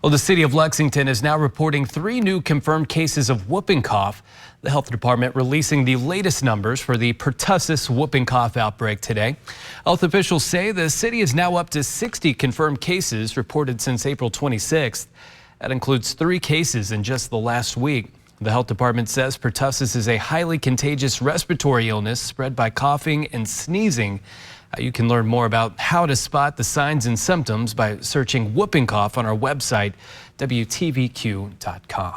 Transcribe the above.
Well, the city of Lexington is now reporting 3 new confirmed cases of whooping cough. The health department releasing the latest numbers for the pertussis whooping cough outbreak today. Health officials say the city is now up to 60 confirmed cases reported since April 26th. That includes 3 cases in just the last week. The health department says pertussis is a highly contagious respiratory illness spread by coughing and sneezing. You can learn more about how to spot the signs and symptoms by searching whooping cough on our website, WTVQ.com.